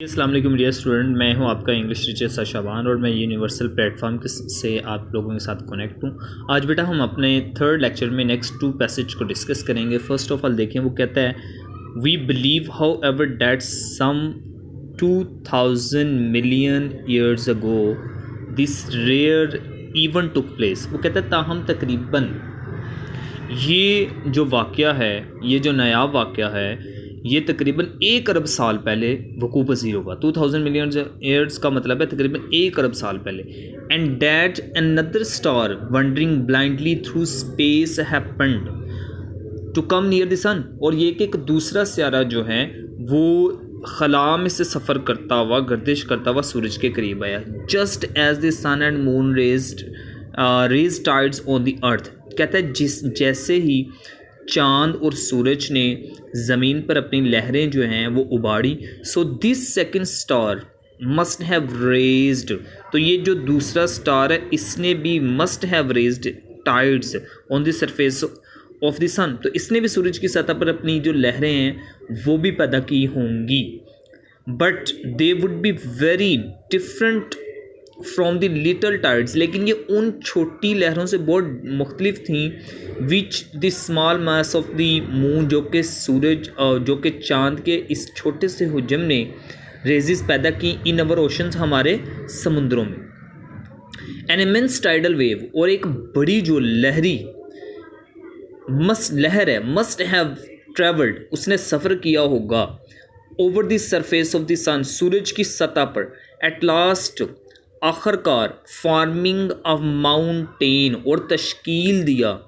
अस्सलाम वालेकुम dear student, मैं हूं आपका इंग्लिश टीचर शाबान और मैं यूनिवर्सल प्लेटफॉर्म से आप लोगों के साथ कनेक्ट हूं। आज बेटा हम अपने थर्ड लेक्चर में नेक्स्ट टू पैसेज को डिस्कस करेंगे। फर्स्ट ऑफ ऑल देखें, वो कहता है we believe however that some 2000 million years ago this rare event took place. वो कहता है ताहम तकरीबन ये जो वाक़या है, ये जो नायाब वाक़या है, ये तकरीबन 1 अरब साल पहले वकूफ़ पज़ीर हुआ। 2000 मिलियन ईयर्स का मतलब है तकरीबन 1 अरब साल पहले। And that another star wandering blindly through space happened to come near the sun. और ये कि एक दूसरा सियारा जो है वो खला में से सफ़र करता हुआ, गर्दिश करता हुआ सूरज के करीब आया। Just as the sun and moon raise tides on the earth. कहता है जैसे ही चाँद और सूरज ने ज़मीन पर अपनी लहरें जो हैं वो उबाड़ी। So this second star must have raised, तो ये जो दूसरा स्टार है इसने भी must have raised tides on the surface of the sun. तो इसने भी सूरज की सतह पर अपनी जो लहरें हैं वो भी पैदा की होंगी। But they would be very different from the little tides, लेकिन ये उन छोटी लहरों से बहुत मुख्तलिफ थी। Which the small mass of the moon, जो कि सूरज जो कि चाँद के इस छोटे से हुजम ने रेजिस पैदा की इन अवर ओशंस, हमारे समुद्रों में। एन इमेंस टाइडल वेव, और एक बड़ी जो लहर है, मस्ट हैव ट्रेवल्ड, उसने सफ़र किया होगा over the surface of the sun, सूरज की सतह पर। एट लास्ट, आखिरकार, फार्मिंग ऑफ माउंटेन, और तश्कील दिया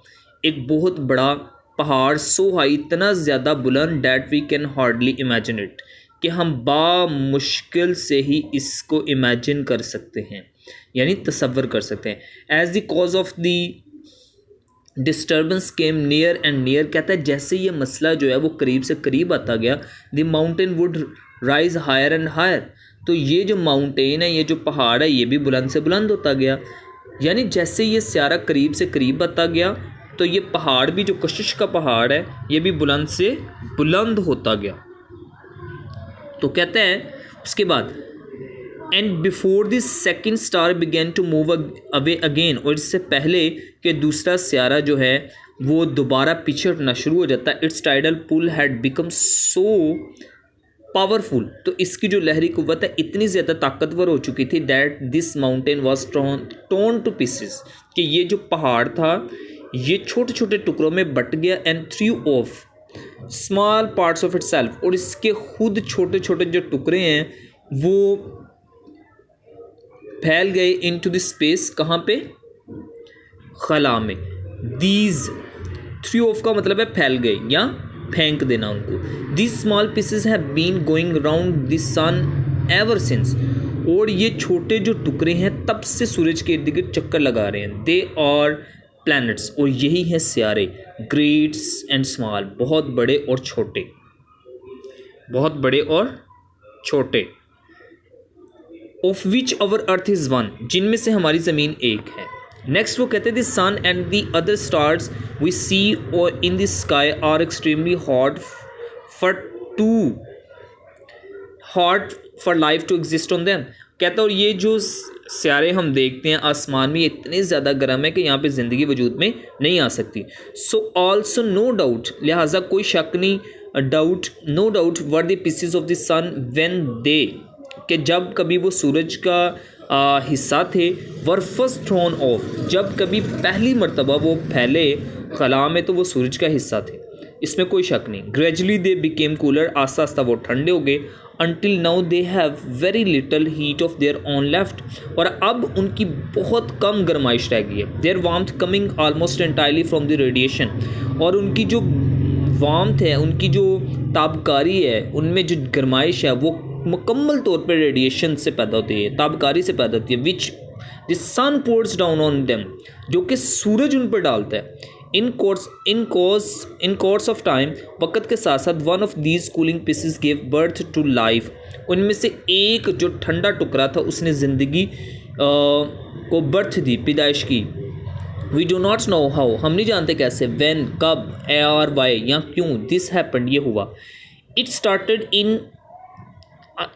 एक बहुत बड़ा पहाड़। सो हाई, इतना ज़्यादा बुलंद, that we can hardly imagine it, कि हम बामुश्किल से ही इसको इमेजिन कर सकते हैं, यानी तसव्वुर कर सकते हैं। As the cause of the disturbance came near and near. कहता है जैसे ये मसला जो है वो करीब से करीब आता गया, the mountain would rise higher and higher, तो ये जो माउंटेन है, ये जो पहाड़ है, ये भी बुलंद से बुलंद होता गया। यानी जैसे ये स्यारा करीब से करीब आता गया तो ये पहाड़ भी, जो कशिश का पहाड़ है, ये भी बुलंद से बुलंद होता गया। तो कहते हैं उसके बाद, and before this second star began to move away again, और इससे पहले कि दूसरा स्यारा जो है वो दोबारा पीछे हटना शुरू हो जाता है। Its tidal pull had become so powerful, तो इसकी जो लहरी कुव्वत है इतनी ज़्यादा ताकतवर हो चुकी थी, that this mountain was torn two pieces, कि ये जो पहाड़ था ये छोटे छोटे टुकड़ों में बट गया। And through of small parts of itself, और इसके खुद छोटे छोटे जो टुकड़े हैं वो फैल गए इनटू द स्पेस। कहाँ पे? खला में। दीज, थ्रू ऑफ का मतलब है फैल गए या फेंक देना उनको। This small pieces have been going round the sun ever since, और ये छोटे जो टुकड़े हैं तब से सूरज के इर्द गिर्द चक्कर लगा रहे हैं। दे आर प्लैनेट्स, और यही है सियारे, ग्रेट्स एंड स्मॉल, बहुत बड़े और छोटे, बहुत बड़े और छोटे। Of which our earth is one, जिनमें से हमारी ज़मीन एक है। नेक्स्ट वो कहते हैं the sun and the other stars we see in the sky are extremely hot for life to exist on them. कहता है और ये जो सियारे हम देखते हैं आसमान में, इतने ज़्यादा गर्म है कि यहाँ पे ज़िंदगी वजूद में नहीं आ सकती। सो ऑल्सो नो डाउट, लिहाजा कोई शक नहीं, no doubt were the pieces of the sun when they, कि जब कभी वो सूरज का हिस्सा थे, वर फर्स्ट थ्रोन ऑफ, जब कभी पहली मर्तबा वो फैले खला में तो वो सूरज का हिस्सा थे, इसमें कोई शक नहीं। ग्रेजुअली दे बिकेम कूलर, आस्ता आस्ता वो ठंडे हो गए। Until now they have very little heat of their own left, और अब उनकी बहुत कम गर्माइश रह गई है। Their warmth coming almost entirely from the radiation, और उनकी जो वार्मथ है, उनकी जो ताबकारी है, उनमें जो गर्माइश है वो मुकम्मल तौर पर रेडिएशन से पैदा होती है, ताबकारी से पैदा होती है। Which the sun pours down on them, जो कि सूरज उन पर डालता है। इन कोर्स ऑफ टाइम, वक़्त के साथ साथ, one of these cooling pieces give birth to life, उनमें से एक जो ठंडा टुकड़ा था उसने ज़िंदगी को बर्थ दी, पैदाइश की। We do not know how, हम नहीं जानते कैसे, व्हेन, कब, और वाई या क्यों, दिस हैपेंड, ये हुआ। It started in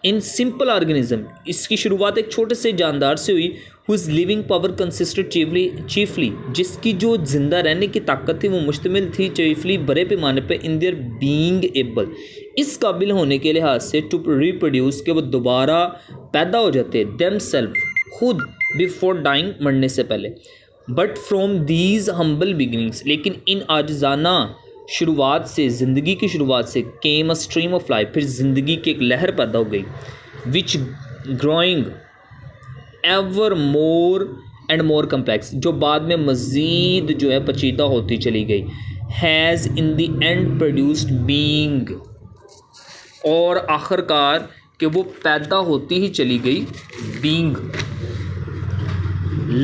in simple organism, इसकी शुरुआत एक छोटे से जानदार से हुई, whose living power consisted chiefly, जिसकी जो जिंदा रहने की ताकत थी वो मुश्तमिल थी चीफली बड़े पैमाने पे इन देयर बीइंग एबल, इस काबिल होने के लिहाज से टू रिप्रोड्यूस, कि वो दोबारा पैदा हो जाते देम सेल्फ खुद बिफोर डाइंग, मरने से पहले। But from these humble beginnings, लेकिन इन आजिज़ाना शुरुआत से, ज़िंदगी की शुरुआत से, came a stream of life, फिर ज़िंदगी की एक लहर पैदा हो गई, which growing ever more and more complex, जो बाद में मज़ीद जो है पेचीदा होती चली गई, has in the end produced being, और आखिरकार कि वो पैदा होती ही चली गई बीइंग,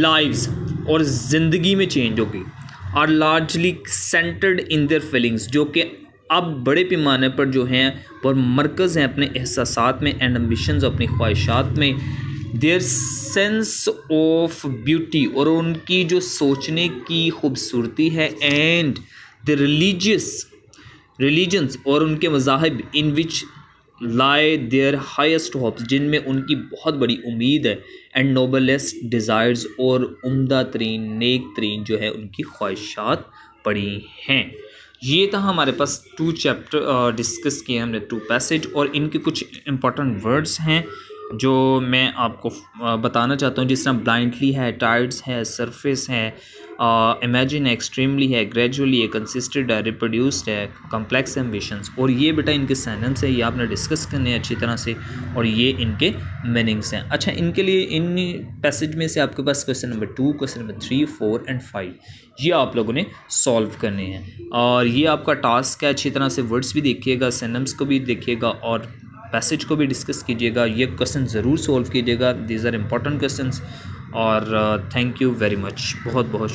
लाइव्स, और ज़िंदगी में चेंज हो गई, are largely centred in their feelings, जो कि अब बड़े पैमाने पर जो हैं और मरकज़ हैं अपने एहसासात में, एंड एम्बिशंस, अपनी ख्वाहिशात में, देयर सेंस ऑफ ब्यूटी, और उनकी जो सोचने की खूबसूरती है, एंड द रिलीजन्स, और उनके मज़ाहिब, इन विच लाई देयर हाइस्ट होप्स, जिनमें उनकी बहुत बड़ी उम्मीद है, एंड नोबलेस्ट डिज़ायर्स, और उम्दा तरीन, नेक तरीन जो है उनकी ख्वाहिशात पड़ी हैं। ये था हमारे पास 2 चैप्टर डिस्कस किए हमने, 2 पैसेज, और इनके कुछ इंपॉर्टेंट वर्ड्स हैं जो मैं आपको बताना चाहता हूँ, जिस तरह ब्लाइंडली है, टाइड्स है, सरफेस है, इमेजिन है, एक्सट्रीमली है, ग्रेजुअली है, कंसिस्टेड है, रिप्रोड्यूस्ड है, कम्प्लेक्स एम्बिशंस, और ये बेटा इनके सिनोनिम्स है, ये आपने डिस्कस करने हैं अच्छी तरह से, और ये इनके मीनिंग्स हैं। अच्छा, इनके लिए इन पैसेज में से आपके पास question number 2, question number 3, 4 and 5 ये आप लोगों ने सॉल्व करने हैं, और ये आपका टास्क है। अच्छी तरह से वर्ड्स भी देखिएगा, सिनोनिम्स को भी देखिएगा, और पैसेज को भी डिस्कस कीजिएगा। ये क्वेश्चन ज़रूर सॉल्व कीजिएगा, दीज आर इम्पॉर्टेंट क्वेश्चंस। और थैंक यू वेरी मच, बहुत बहुत